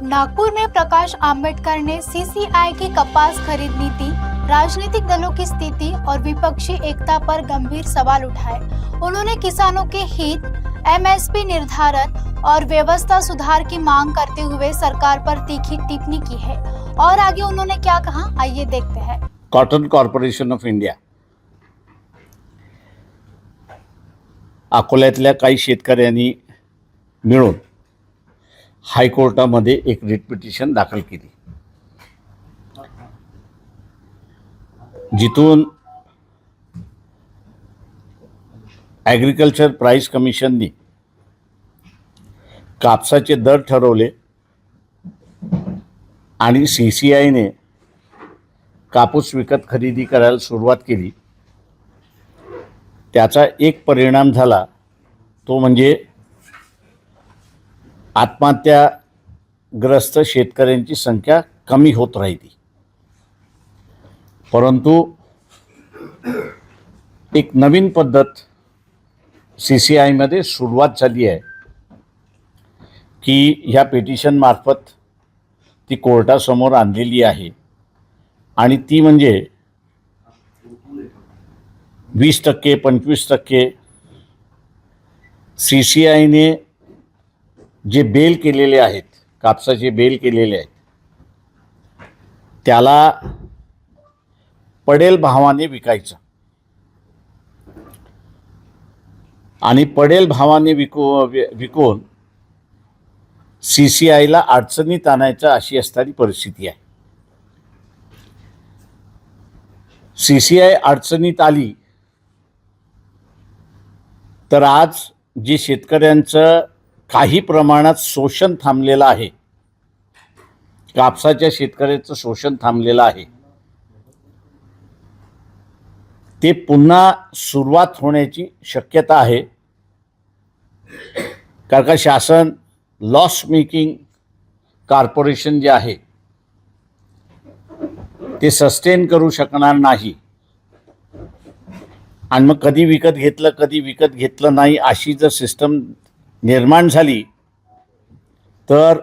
नागपुर में प्रकाश आंबेडकर ने सीसीआई की कपास खरीद नीति, राजनीतिक दलों की स्थिति और विपक्षी एकता पर गंभीर सवाल उठाए। उन्होंने किसानों के हित, एमएसपी निर्धारण और व्यवस्था सुधार की मांग करते हुए सरकार पर तीखी टिप्पणी की है। और आगे उन्होंने क्या कहा, आइए देखते हैं। कॉटन कॉर्पोरेशन ऑफ इंडिया अकोल्यातल्या काही शेतकऱ्यांनी मिळून हायकोर्टामध्ये एक रिट पिटिशन दाखल केली, जिथून ॲग्रिकल्चर प्राइस कमिशननी कापसाचे दर ठरवले आणि सीसीआयने कापूस विकत खरेदी करायला सुरुवात केली। त्याचा एक परिणाम झाला तो म्हणजे आत्महत्याग्रस्त शेतकऱ्यांची संख्या कमी होत राहिली। परंतु एक नवीन पद्धत सीसीआयमध्ये सुरुवात झाली आहे की ह्या पिटिशन मार्फत ती कोर्टासमोर आणलेली आहे आणि ती म्हणजे 20%, 25% सीसीआयने जे बेल केलेले आहेत, कापसाचे बेल केलेले आहेत, त्याला पडेल भावाने विकायचं आणि पडेल भावाने विकून सीसीआयला अडचणीत आणायचं अशी असणारी परिस्थिती आहे। सीसीआय अडचणीत आली तर आज जे शेतकऱ्यांचं काही प्रमाणात शोषण थांबलेलं आहे, कापसाच्या शेतकऱ्याचं शोषण थांबलेलं आहे, ते पुन्हा सुरुवात होण्याची शक्यता आहे। कारण का शासन लॉस मेकिंग कॉर्पोरेशन जे आहे ते सस्टेन करू शकणार नाही आणि मग कधी विकत घेतलं कधी विकत घेतलं नाही अशी जर सिस्टम निर्माण झाली तर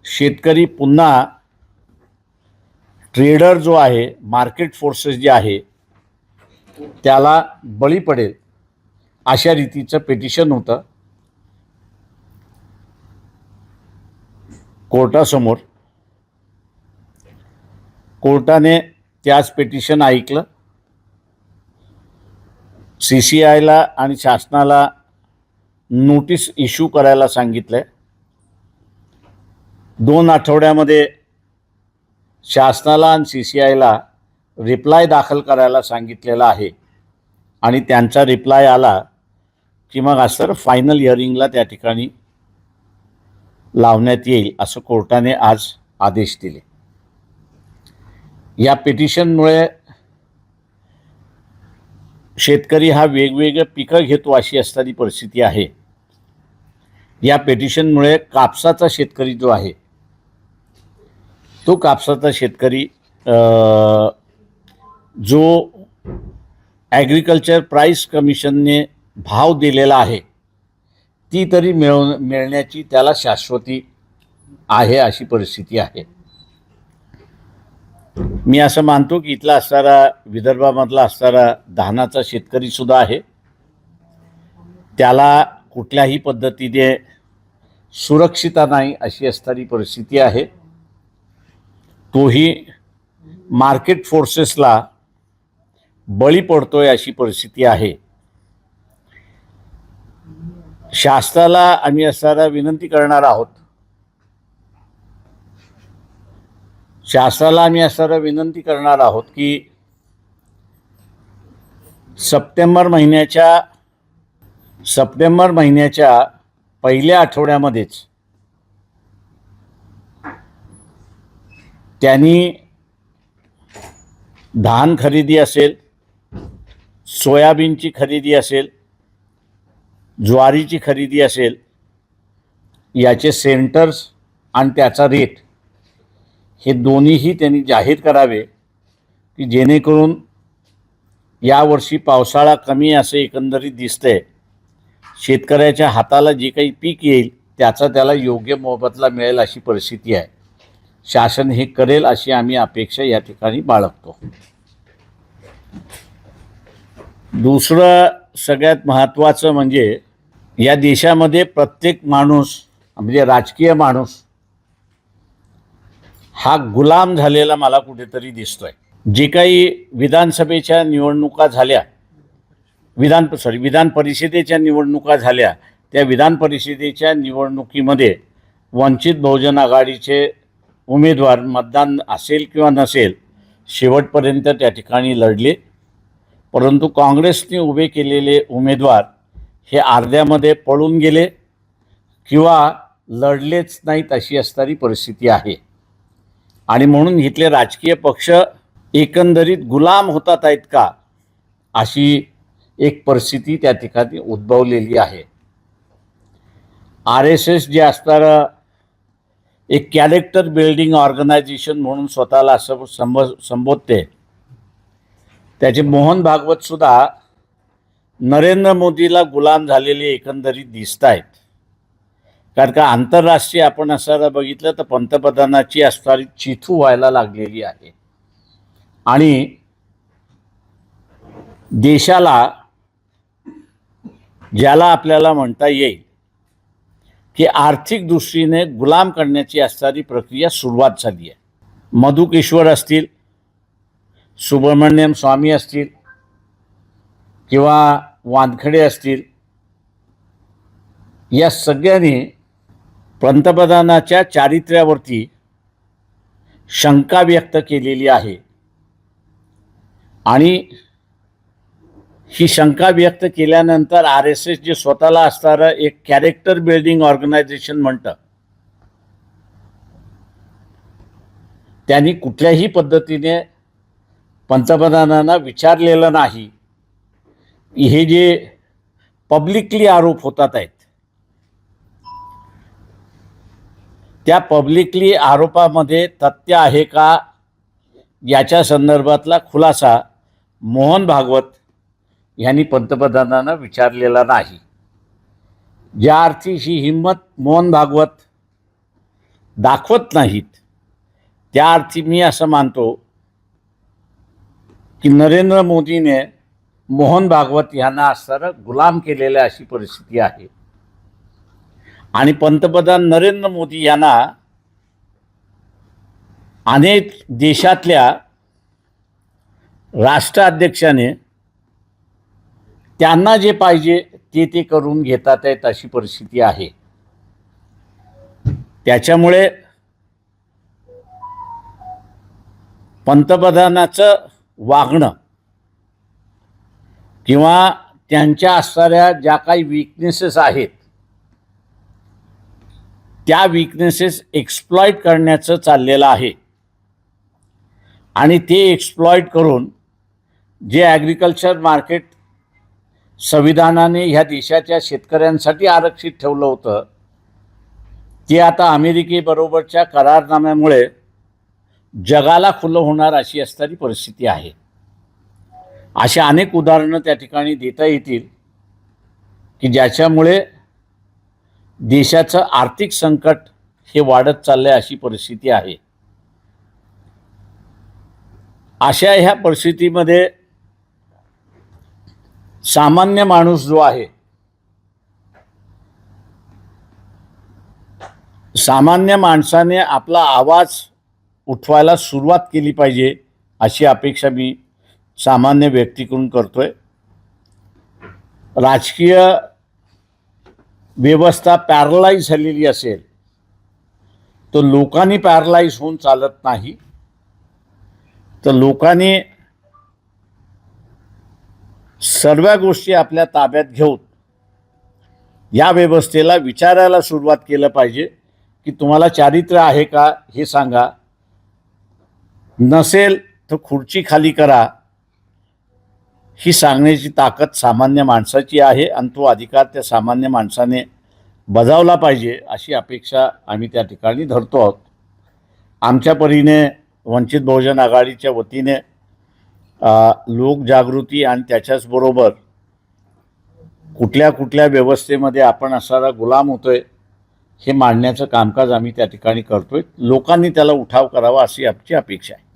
शेतकरी पुन्हा ट्रेडर जो आहे, मार्केट फोर्सेस जे आहे त्याला बळी पडेल अशा रीतीचं पिटिशन होतं कोर्टासमोर। कोर्टाने त्याच पिटिशन ऐकलं, सीसीआयला आणि शासनाला नोटीस इश्यू करायला सांगितलंय। 2 आठवड्यामध्ये शासनाला आणि सीसीआयला रिप्लाय दाखल करायला सांगितलेला आहे आणि त्यांचा रिप्लाय आला की मग असं फायनल हिअरिंगला त्या ठिकाणी लावण्यात येईल असं कोर्टाने आज आदेश दिले। या पिटिशनमुळे शेतकरी हा वेगवेगळे पिकं घेतो अशी असणारी परिस्थिती आहे। या पिटिशनमुळे कापसाचा शेतकरी जो आहे तो कापसाचा शेतकरी जो ॲग्रिकल्चर प्राइस कमिशनने भाव दिलेला आहे ती तरी मिळण्याची त्याला शाश्वती आहे अशी परिस्थिती आहे। मी असं मानतो की इथला असणारा विदर्भामधला असणारा धानाचा शेतकरी सुद्धा आहे, त्याला कुठल्याही पद्धतीने सुरक्षितता नाही अशी असणारी परिस्थिती आहे। तोही मार्केट फोर्सेसला बळी पडतोय अशी परिस्थिती आहे। शासनाला आम्ही असणारा विनंती करणार आहोत, शासनाला आम्ही असणारा विनंती करणार आहोत की सप्टेंबर महिन्याच्या पहिल्या आठवड्यामध्येच त्यांनी धान खरेदी असेल, सोयाबीनची खरेदी असेल, ज्वारीची खरेदी असेल, याचे सेंटर्स आणि त्याचा रेट हे दोन्हीही त्यांनी जाहीर करावे की जेणेकरून यावर्षी पावसाळा कमी असे एकंदरीत दिसतंय। शेतकऱ्याच्या हाताला जे काही पीक येईल त्याचा त्याला योग्य मोबदला मिळेल अशी परिस्थिती आहे. शासन हे करेल अशी आम्ही अपेक्षा या ठिकाणी बाळगतो. दुसरं सगळ्यात महत्त्वाचं म्हणजे या देशामध्ये प्रत्येक माणूस म्हणजे राजकीय माणूस हा गुलाम झालेला मला कुठेतरी दिसतोय. जे काही विधानसभेच्या निवडणुका झाल्या, विधान परिषदेच्या निवडणुका झाल्या, त्या विधान परिषदेच्या निवडणुकीमध्ये वंचित बहुजन आघाडीचे उमेदवार मतदान असेल किंवा नसेल शेवटपर्यंत त्या ठिकाणी लढले. परंतु काँग्रेसने उभे केलेले उमेदवार हे अर्ध्यामध्ये पळून गेले किंवा लढलेच नाहीत अशी असणारी परिस्थिती आहे. आणि म्हणून इथले राजकीय पक्ष एकंदरीत गुलाम होतात आहेत का अशी एक परिस्थिती त्या ठिकाणी उद्भवलेली आहे. RSS जे असणारं एक कॅरेक्टर बिल्डिंग ऑर्गनायझेशन म्हणून स्वतःला असं संबोधते, त्याचे मोहन भागवत सुद्धा नरेंद्र मोदीला गुलाम झालेले एकंदरीत दिसत आहेत. कारण का आंतरराष्ट्रीय आपण असं बघितलं तर पंतप्रधानाची असणारी चिथू व्हायला लागलेली आहे. आणि देशाला ज्याला आपल्याला म्हणता येईल की आर्थिक दृष्टीने गुलाम करण्याची असणारी प्रक्रिया सुरुवात झाली आहे. मधुकेश्वर असतील, सुब्रमण्यम स्वामी असतील किंवा वानखडे असतील, या सगळ्यांनी पंतप्रधानाच्या चारित्र्यावरती शंका व्यक्त केलेली आहे. आणि ही शंका व्यक्त केल्यानंतर RSS जे स्वतःला असणारं एक कॅरेक्टर बिल्डिंग ऑर्गनायझेशन म्हणतं, त्यांनी कुठल्याही पद्धतीने पंतप्रधानांना विचारलेलं नाही. हे जे पब्लिकली आरोप होतात आहेत, त्या पब्लिकली आरोपामध्ये तथ्य आहे का याच्या संदर्भातला खुलासा मोहन भागवत यांनी पंतप्रधानांना विचारलेला नाही. ज्या अर्थी ही हिंमत मोहन भागवत दाखवत नाहीत, त्या अर्थी मी असं मानतो की नरेंद्र मोदीने मोहन भागवत यांना असणारं गुलाम केलेलं अशी परिस्थिती आहे. आणि पंतप्रधान नरेंद्र मोदी यांना अनेक देशातल्या राष्ट्राध्यक्षाने त्यांना जे पाहिजे ते करून घेतात आहेत अशी परिस्थिती आहे. त्याच्यामुळे पंतप्रधानाचं वागणं किंवा त्यांच्या असणाऱ्या ज्या काही वीकनेसेस आहेत त्या वीकनेसेस एक्सप्लॉइट करण्याचं चाललेलं आहे. आणि ते एक्सप्लॉइट करून जे ॲग्रिकल्चर मार्केट संविधानाने ह्या देशाच्या शेतकऱ्यांसाठी आरक्षित ठेवलं होतं, ते आता अमेरिकेबरोबरच्या करारनाम्यामुळे जगाला खुलं होणार अशी असणारी परिस्थिती आहे. अशा अनेक उदाहरणं त्या ठिकाणी देता येतील की ज्याच्यामुळे देशाचं आर्थिक संकट हे वाढत चाललंय अशी परिस्थिती आहे. अशा ह्या परिस्थितीमध्ये सामान्य माणूस जो आहे, सामान्य माणसाने आपला आवाज उठवायला सुरुवात केली पाहिजे अशी अपेक्षा मी सामान्य व्यक्तीकडून करतोय. राजकीय व्यवस्था पॅरलाइज झालेली असेल तर लोकांनी पॅरलाइज होऊन चालत नाही. तर लोकांनी सर्व गोष्टी आपल्या ताब्यात घेऊन या व्यवस्थेला विचारायला सुरुवात केलं पाहिजे की तुम्हाला चारित्र्य आहे का हे सांगा. नसेल तर खुर्ची खाली करा ही सांगण्याची ताकद सामान्य माणसाची आहे आणि तो अधिकार त्या सामान्य माणसाने बजावला पाहिजे अशी अपेक्षा आम्ही त्या ठिकाणी धरतो आहोत. आमच्या परीने वंचित बहुजन आघाडीच्या वतीने लोकजागृती आणि त्याच्याचबरोबर कुठल्या व्यवस्थेमध्ये आपण असारा गुलाम होतोय हे मांडण्याचं कामकाज आम्ही त्या ठिकाणी करतोय. लोकांनी त्याला उठाव करावा अशी आमची अपेक्षा आहे.